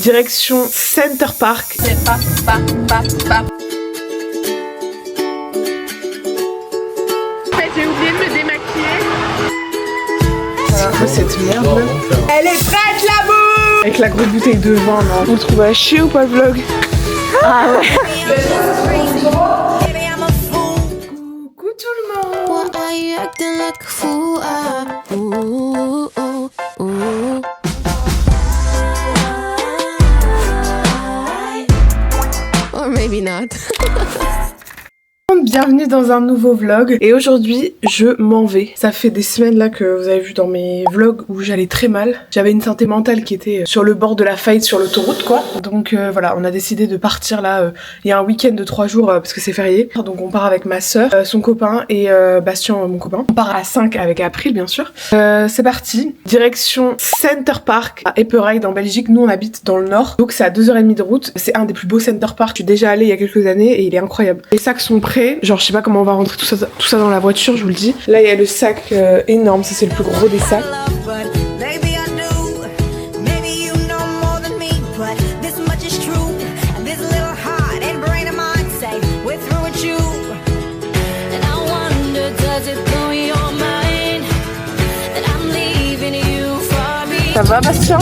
Direction Center Park. J'ai oublié de me démaquiller. Voilà, cette merde. Elle est prête la boue. Avec la grosse bouteille de vin, non. Vous le trouvez à chier ou pas le vlog? Ah ouais. Coucou tout le monde. Or maybe not. Bienvenue dans un nouveau vlog et aujourd'hui je m'en vais. Ça fait des semaines là que vous avez vu dans mes vlogs où j'allais très mal. J'avais une santé mentale qui était sur le bord de la faillite sur l'autoroute quoi. Donc voilà, on a décidé de partir là. Il y a un week-end de 3 jours parce que c'est férié. Donc on part avec ma soeur, son copain et Bastien mon copain. On part à 5 avec April bien sûr. C'est parti. Direction Center Park à Epperide en Belgique. Nous on habite dans le nord. Donc c'est à 2h30 de route. C'est un des plus beaux Center Park. Je suis déjà allée il y a quelques années et il est incroyable. Les sacs sont prêts. Genre je sais pas comment on va rentrer tout ça dans la voiture, je vous le dis. Là il y a le sac énorme, ça c'est le plus gros des sacs. Ça va Bastien?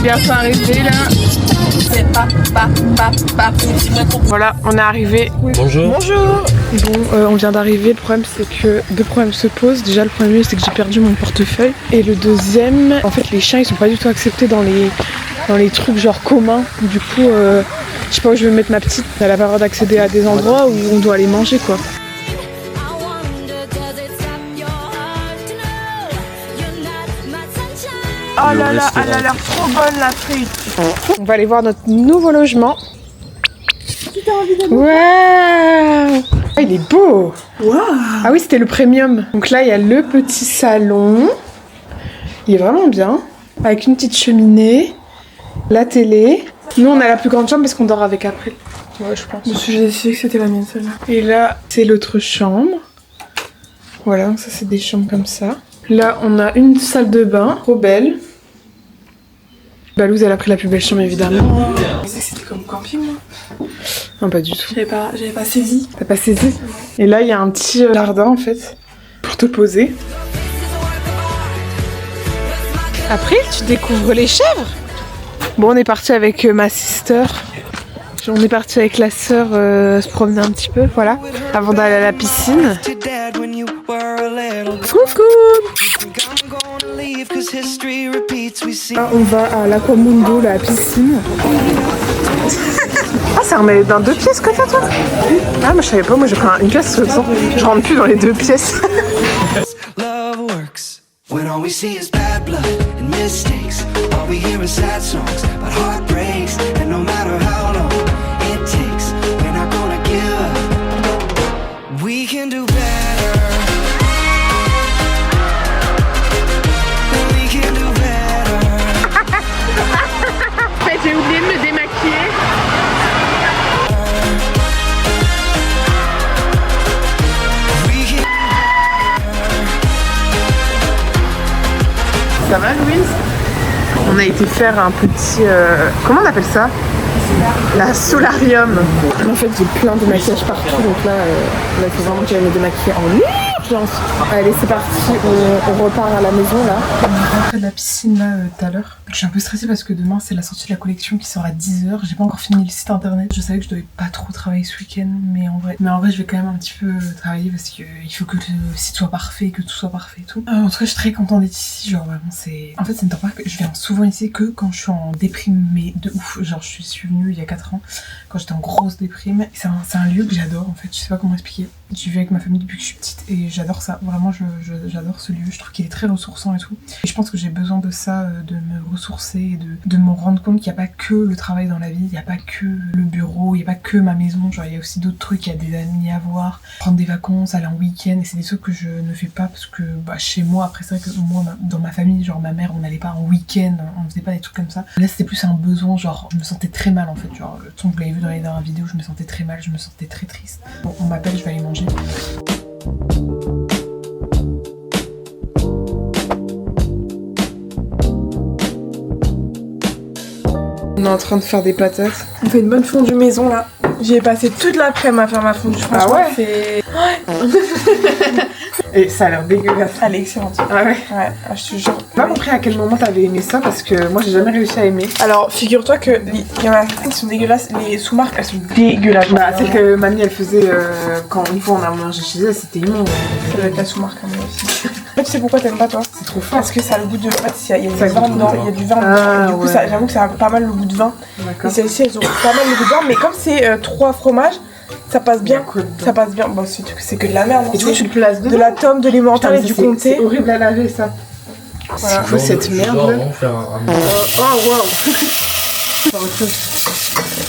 Bientôt arrivé là. Voilà, on est arrivé. Bonjour. Bonjour. Bon, on vient d'arriver. Le problème c'est que deux problèmes se posent. Déjà le premier c'est que j'ai perdu mon portefeuille. Et le deuxième, en fait les chiens ils sont pas du tout acceptés dans les trucs genre communs. Du coup, je sais pas où je vais mettre ma petite. Elle a pas le droit d'accéder à des endroits où on doit aller manger quoi. Oh là là, elle a l'air trop bonne la frite. On va aller voir notre nouveau logement. Ouais. Ah, il est beau. Wow. Ah oui, c'était le premium. Donc là, il y a le petit salon. Il est vraiment bien. Avec une petite cheminée. La télé. Nous, on a la plus grande chambre parce qu'on dort avec April. Ouais, je pense. J'ai décidé que c'était la mienne celle-là. Et là, c'est l'autre chambre. Voilà, donc ça c'est des chambres comme ça. Là, on a une salle de bain, trop belle. Balouz, elle a pris la plus belle chambre, évidemment. Je pensais que c'était comme camping, moi. Non, pas du tout. J'avais pas saisi. T'as pas saisi? Et là, il y a un petit jardin, en fait, pour te poser. Après, tu découvres les chèvres. Bon, on est parti avec ma sister. On est parti avec la sœur se promener un petit peu, voilà, avant d'aller à la piscine. Coucou! Ah, on va à l'Aquamundo, la piscine. Ah, c'est un dans 2 pièces que t'as toi? Ah, moi je savais pas, moi j'ai pris une pièce, je rentre plus dans les 2 pièces. When all we see is bad blood and mistakes, all we hear is sad songs about heartbreaks, and no matter how long it takes, we're not gonna give up. We can do better. We can do better. En fait, j'ai oublié de me démaquiller. Ça va Louise? On a été faire un petit... comment on appelle ça? La solarium. En fait j'ai plein de maquillage partout donc là il faut vraiment que j'aille me démaquiller en urgence. Allez c'est parti, on repart à la maison là. On est rentré de la piscine là tout à l'heure. Je suis un peu stressée parce que demain c'est la sortie de la collection qui sort à 10h. J'ai pas encore fini le site internet. Je savais que je devais pas trop travailler ce week-end mais en vrai je vais quand même un petit peu travailler parce que il faut que le site soit parfait, que tout soit parfait et tout. En tout cas je suis très contente d'être ici, genre vraiment c'est... En fait c'est une temporaire que je viens souvent ici que quand je suis en déprime mais de ouf. Genre je suis venue il y a 4 ans quand j'étais en grosse déprime. C'est un lieu que j'adore en fait, je sais pas comment expliquer. J'y vais avec ma famille depuis que je suis petite et j'adore ça, vraiment j'adore ce lieu, je trouve qu'il est très ressourçant et tout. Et je pense que j'ai besoin de ça, de me ressourcer et de me rendre compte qu'il n'y a pas que le travail dans la vie, il n'y a pas que le bureau, il n'y a pas que ma maison, genre il y a aussi d'autres trucs, il y a des amis à voir, prendre des vacances, aller en week-end, et c'est des trucs que je ne fais pas parce que chez moi, après c'est vrai que moi dans ma famille, genre ma mère on n'allait pas en week-end, on faisait pas des trucs comme ça. Là c'était plus un besoin, genre je me sentais très mal en fait, genre le temps que vous l'avez vu dans les dernières vidéos, je me sentais très mal, je me sentais très triste. Bon on m'appelle, je vais aller manger. On est en train de faire des patates. On fait une bonne fondue maison là. J'ai passé toute l'après-midi à faire ma fondue. Franchement, c'est... Et ça a l'air dégueulasse. Elle est excellente. Ah ouais? Ouais, je te jure. J'ai pas compris à quel moment t'avais aimé ça parce que moi j'ai jamais réussi à aimer. Alors, figure-toi que il y en a certaines qui sont dégueulasses. Les sous-marques, elles sont dégueulasses. Bah, celle que mamie elle faisait quand une fois on a mangé chez elle, c'était immonde. Ça doit être la sous-marque à moi aussi. En fait, tu sais pourquoi t'aimes pas toi? C'est trop fort. Parce que ça a le goût de... En fait, il y a Ça du vin goûte dedans. trop Il y a du vin dedans. Ah, Et du coup, ouais. j'avoue que ça a pas mal le goût de vin. Et D'accord. celles-ci, elles ont pas mal le goût de vin. Mais comme c'est 3 fromages, ça passe bien. Cool. Ça passe bien. Bon, c'est que de la merde. Et tu vois, tu le places de dedans. la tome, de l'emmental et du C'est comté. horrible à laver ça. Voilà. C'est quoi cette merde là? Oh waouh!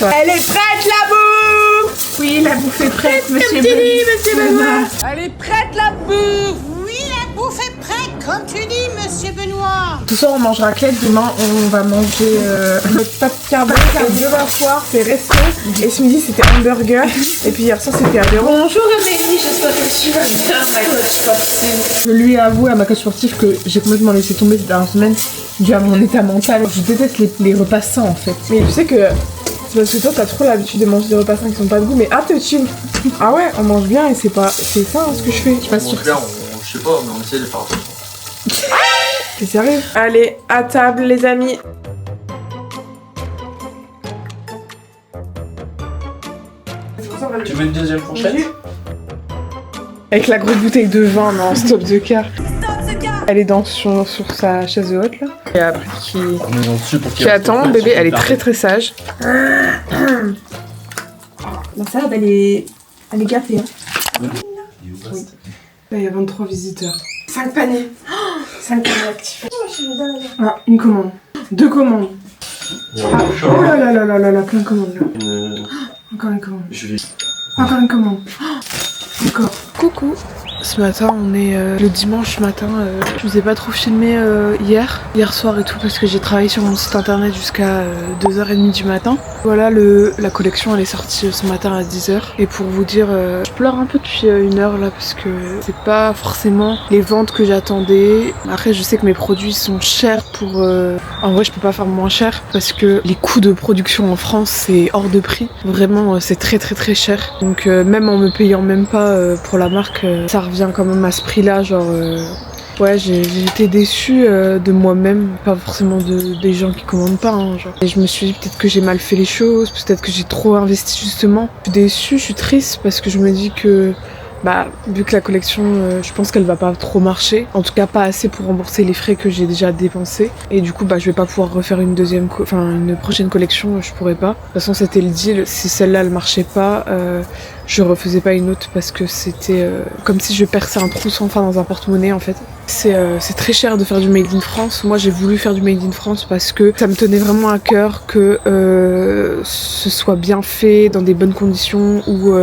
Elle est prête la bouffe! Oui, la bouffe est prête, monsieur Benoît. Elle est prête la bouffe. Oui, la bouffe est prête, comme tu dis, monsieur Benoît. Ce soir on mange raclette, demain on va manger Notre pâte carbone, et demain soir c'est resto. Et ce midi c'était hamburger. Et puis hier soir c'était apéro. Bonjour Amélie, j'espère que tu vas bien, ma coach sportive. Je lui ai avoué à ma coach sportive que j'ai complètement laissé tomber ces dernières semaines dû à mon état mental. Je déteste les repas sains en fait. Mais tu sais que c'est parce que toi t'as trop l'habitude de manger des repas sains qui sont pas de goût. Mais attention. Ah ouais, on mange bien et c'est ça hein, ce que je fais. Je suis pas sûre que Je sais pas, mais on essaie de faire attention. c'est sérieux. Allez, à table les amis. Tu veux une deuxième fourchette? Avec la grosse bouteille de vin, non, stop the car. Elle est sur sa chaise haute là. Et après qui On est en dessus pour qui attend, bébé, elle est très très sage. La salade elle est gâtée. Hein. Là, il y a 23 visiteurs. 5 paniers. 5 paniers actifs. Ah, une commande. 2 commandes. Oh là là là là là là, plein de commandes là. Encore une commande. Je vais... Encore une commande. Encore. Coucou. Ce matin, on est le dimanche matin. Je vous ai pas trop filmé hier soir et tout parce que j'ai travaillé sur mon site internet jusqu'à 2h30 du matin. Voilà, la collection elle est sortie ce matin à 10h. Et pour vous dire, je pleure un peu depuis 1 heure là parce que c'est pas forcément les ventes que j'attendais. Après, je sais que mes produits sont chers pour... En vrai, je peux pas faire moins cher parce que les coûts de production en France c'est hors de prix. Vraiment, c'est très très très cher. Donc même en me payant même pas pour la marque, ça revient quand même à ce prix là, genre ouais, j'ai été déçue de moi-même, pas forcément des gens qui commandent pas hein, genre. Et je me suis dit peut-être que j'ai mal fait les choses, peut-être que j'ai trop investi justement. Je suis déçue, je suis triste parce que je me dis que bah vu que la collection je pense qu'elle va pas trop marcher, en tout cas pas assez pour rembourser les frais que j'ai déjà dépensés, et du coup bah je vais pas pouvoir refaire une prochaine collection, je pourrais pas. De toute façon c'était le deal, si celle-là elle marchait pas, je refaisais pas une autre parce que c'était comme si je perçais un trou sans fin dans un porte-monnaie en fait. C'est très cher de faire du made in France. Moi j'ai voulu faire du made in France parce que ça me tenait vraiment à cœur que ce soit bien fait, dans des bonnes conditions, où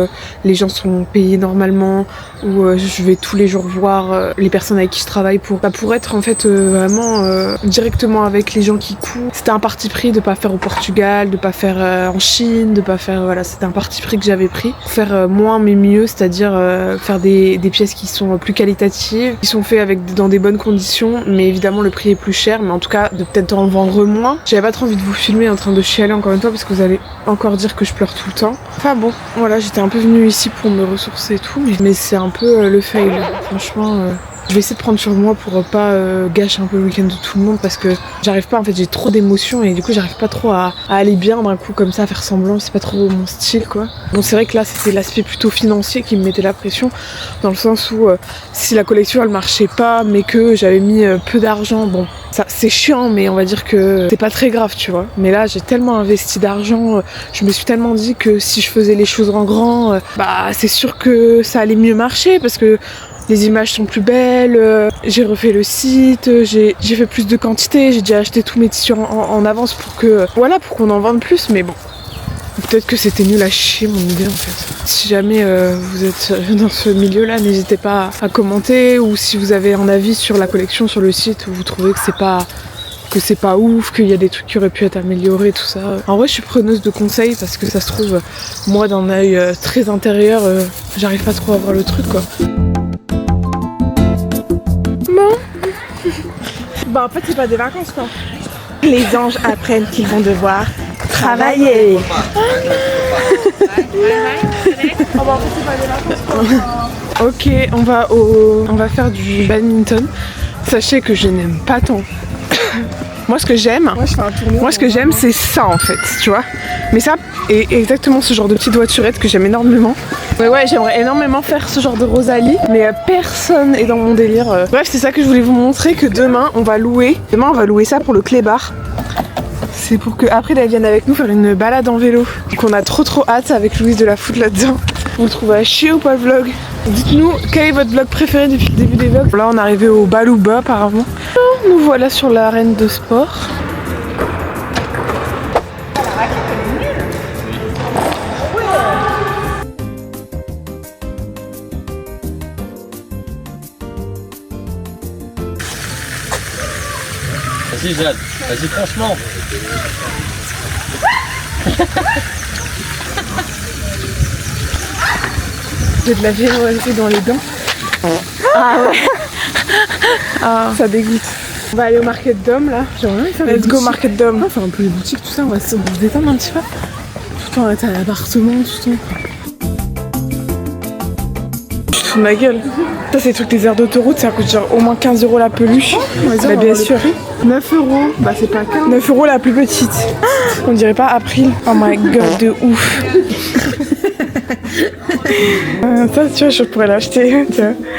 les gens sont payés normalement, où je vais tous les jours voir les personnes avec qui je travaille pour être en fait vraiment directement avec les gens qui courent. C'était un parti pris de pas faire au Portugal, de pas faire en Chine, de pas faire... Voilà, c'était un parti pris que j'avais pris. Faire moins mais mieux, c'est-à-dire faire des pièces qui sont plus qualitatives, qui sont faites dans des bonnes conditions, mais évidemment le prix est plus cher, mais en tout cas de peut-être en vendre moins. J'avais pas trop envie de vous filmer en train de chialer encore une fois parce que vous allez encore dire que je pleure tout le temps. Enfin bon, voilà, j'étais un peu venue ici pour me ressourcer et tout, mais c'est un peu le fail. Franchement, je vais essayer de prendre sur moi pour pas gâcher un peu le week-end de tout le monde parce que j'arrive pas, en fait j'ai trop d'émotions et du coup j'arrive pas trop à aller bien d'un coup comme ça, à faire semblant, c'est pas trop mon style quoi. Bon c'est vrai que là c'était l'aspect plutôt financier qui me mettait la pression, dans le sens où si la collection elle marchait pas mais que j'avais mis peu d'argent, bon ça c'est chiant mais on va dire que c'est pas très grave tu vois. Mais là j'ai tellement investi d'argent, je me suis tellement dit que si je faisais les choses en grand, bah c'est sûr que ça allait mieux marcher parce que les images sont plus belles, j'ai refait le site, j'ai fait plus de quantité, j'ai déjà acheté tous mes tissus en avance pour que voilà, pour qu'on en vende plus, mais bon. Peut-être que c'était nul à chier mon idée en fait. Si jamais vous êtes dans ce milieu-là, n'hésitez pas à commenter, ou si vous avez un avis sur la collection sur le site, où vous trouvez que c'est pas ouf, qu'il y a des trucs qui auraient pu être améliorés, tout ça. En vrai je suis preneuse de conseils parce que ça se trouve, moi d'un œil très intérieur, j'arrive pas trop à voir le truc quoi. Bah en fait c'est pas des vacances quoi. Les anges apprennent qu'ils vont devoir travailler. Ok, on va faire du badminton. Sachez que je n'aime pas tant. Moi ce que j'aime, c'est ça en fait, tu vois. Mais ça est exactement ce genre de petite voiturette que j'aime énormément. Ouais, j'aimerais énormément faire ce genre de Rosalie, mais personne est dans mon délire. Bref, c'est ça que je voulais vous montrer, que demain on va louer ça pour le clé-bar. C'est pour que après elle vienne avec nous faire une balade en vélo. Donc on a trop hâte avec Louise de la foutre là-dedans. Vous le trouvez à chier ou pas le vlog? Dites-nous quel est votre vlog préféré depuis le début des vlogs. Là on est arrivé au Balouba apparemment. Nous voilà sur l'arène de sport. Vas-y Jade, vas-y franchement. J'ai de la générosité dans les dents. Ah ouais. Ah, ça dégoûte. On va aller au Market Dome là. Let's go Market Dome. On va faire un peu les boutiques, tout ça, on va se détendre un petit peu. Tout le temps on est à l'appartement, tout le temps. Tu te fous de ma gueule. Ça c'est les trucs des aires d'autoroute, ça coûte genre au moins 15 € la peluche. Bah bien sûr. 9 €, bah c'est pas 15. 9 € la plus petite. On dirait pas April. Oh my god, de ouf. Ça tu vois, je pourrais l'acheter.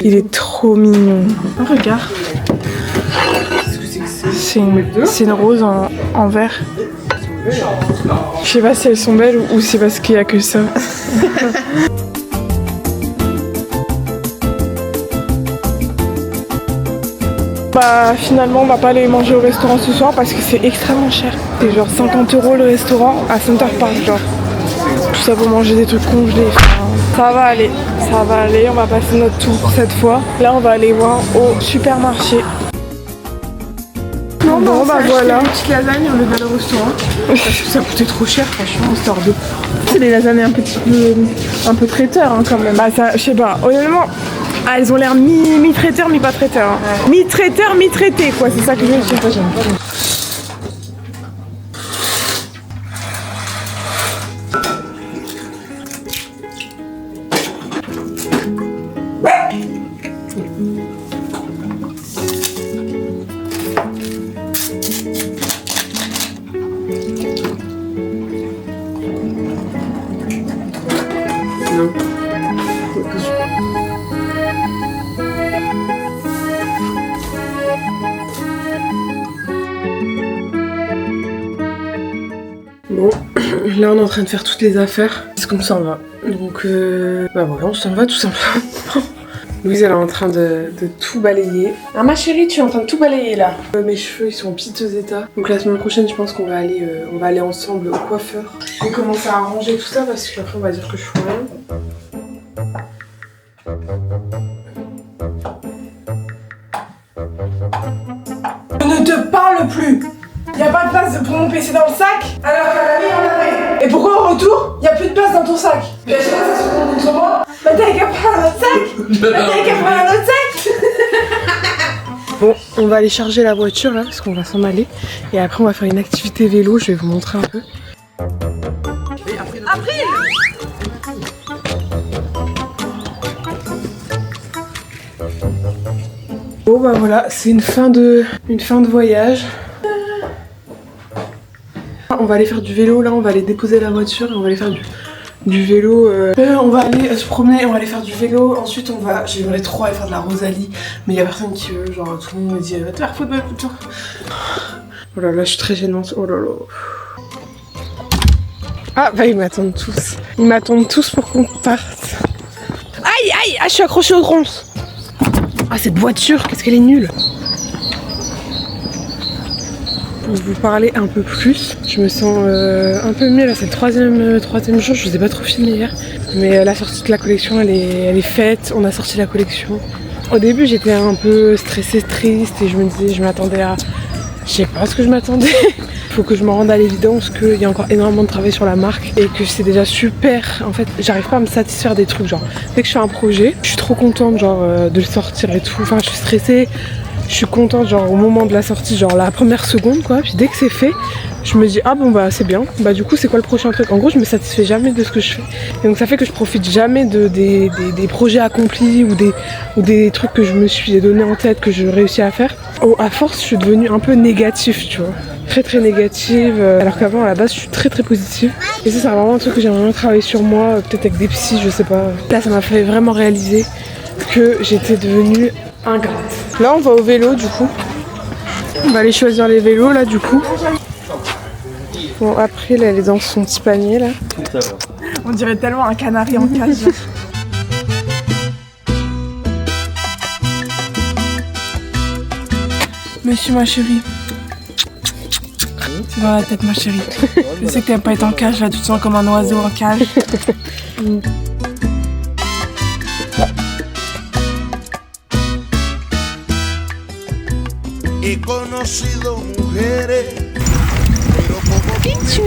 Il est trop mignon. Oh, regarde. C'est une rose en vert. Je sais pas si elles sont belles ou c'est parce qu'il y a que ça. Bah finalement on va pas aller manger au restaurant ce soir parce que c'est extrêmement cher. C'est genre 50 € le restaurant à Center Park genre. Tout ça pour manger des trucs congelés. Enfin, ça va aller, on va passer notre tour cette fois. Là on va aller voir au supermarché. Non, bon bah voilà. Une petite lasagne au lieu d'aller au restaurant. Parce que ça coûtait trop cher franchement, histoire de... C'est des lasagnes un peu traiteur hein, quand même. Bah ça, je sais pas, honnêtement... Ah, elles ont l'air mi-traiteur, mi-pas traiteur. Hein. Ouais. Mi-traiteur, mi-traité, quoi. C'est ça que je veux dire. Bon, là on est en train de faire toutes les affaires. Est-ce qu'on s'en va? Donc bah voilà, on s'en va tout simplement. Louise elle est en train de tout balayer. Ah ma chérie, tu es en train de tout balayer là. Mes cheveux ils sont en piteux état. Donc la semaine prochaine je pense qu'on va aller ensemble au coiffeur. Je vais commencer à arranger tout ça parce qu'après on va dire que je fous rien. Je ne te parle plus. Y'a pas de place pour mon PC dans le sac, alors qu'à la vie on avait. Et pourquoi au retour, y'a plus de place dans ton sac? Mais je sais pas, ça se retourne contre moi. Bah t'as qu'à prendre un autre sac. Bon, on va aller charger la voiture là, parce qu'on va s'en aller. Et après on va faire une activité vélo, je vais vous montrer un peu. April. Bon bah voilà, c'est une fin de voyage. On va aller faire du vélo là, on va aller déposer la voiture et on va aller faire du vélo. On va aller se promener, on va aller faire du vélo. Ensuite j'aimerais trop aller faire de la Rosalie, mais il y a personne qui veut, genre tout le monde me dit va te faire foutre. Oh là là, je suis très gênante, oh là là. Ah bah ils m'attendent tous pour qu'on parte. Aïe, je suis accrochée aux tronches. Ah cette voiture, qu'est-ce qu'elle est nulle. Pour vous parler un peu plus, je me sens un peu mieux là, c'est le troisième jour, je vous ai pas trop filmé hier. Mais la sortie de la collection elle est faite, on a sorti la collection. Au début j'étais un peu stressée, triste et je me disais, je m'attendais à... Je sais pas ce que je m'attendais. Faut que je me rende à l'évidence qu'il y a encore énormément de travail sur la marque et que c'est déjà super. En fait, j'arrive pas à me satisfaire des trucs, genre dès que je fais un projet, je suis trop contente genre de le sortir et tout. Enfin, je suis stressée. je suis contente genre au moment de la sortie, genre la première seconde quoi. Puis dès que c'est fait, je me dis ah bon bah c'est bien. Bah du coup c'est quoi le prochain truc? En gros je me satisfais jamais de ce que je fais. Et donc ça fait que je profite jamais des projets accomplis ou des trucs que je me suis donné en tête que je réussis à faire. Oh, à force je suis devenue un peu négative, tu vois. Très négative, alors qu'avant à la base je suis très positive. Et ça c'est vraiment un truc que j'aimerais bien travailler sur moi, peut-être avec des psys, je sais pas. Là ça m'a fait vraiment réaliser que j'étais devenue ingrate. Là on va au vélo du coup. On va aller choisir les vélos là du coup. Bon après là, elle est dans son petit panier là. On dirait tellement un canari en cage. Monsieur ma chérie. C'est dans la tête ma chérie. Je sais que t'aimes pas être en cage là, tu te sens comme un oiseau en cage. He conocido mujeres, pero poco tiempo.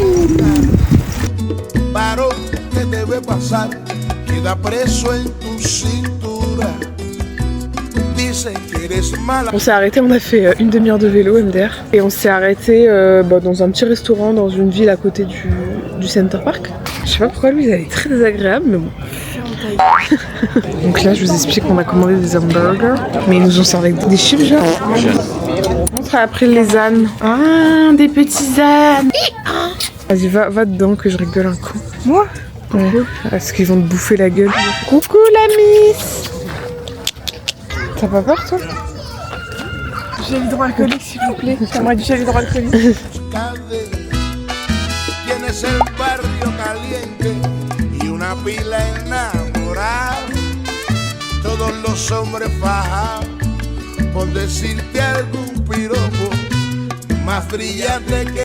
Varón que debe pasar, queda preso en tu cintura. Dicen que eres mala. On s'est arrêté, on a fait une demi-heure de vélo MDR. Et on s'est arrêté dans un petit restaurant dans une ville à côté du Center Park. Je sais pas pourquoi lui il est très désagréable mais bon. Donc là je vous explique qu'on a commandé des hamburgers. Mais ils nous ont servi des chips genre. On sera après les ânes. Ah, des petits ânes. Vas-y, va dedans que je rigole un coup. Moi? Ouais, parce qu'ils vont te bouffer la gueule. Coucou la miss. T'as pas peur toi? Gel hydroalcoolique s'il vous plaît. J'aimerais du gel hydroalcoolique. Tienes el barrio caliente y una pila enamorada. Todos los hombres fajados por decirte algún piropo más brillante que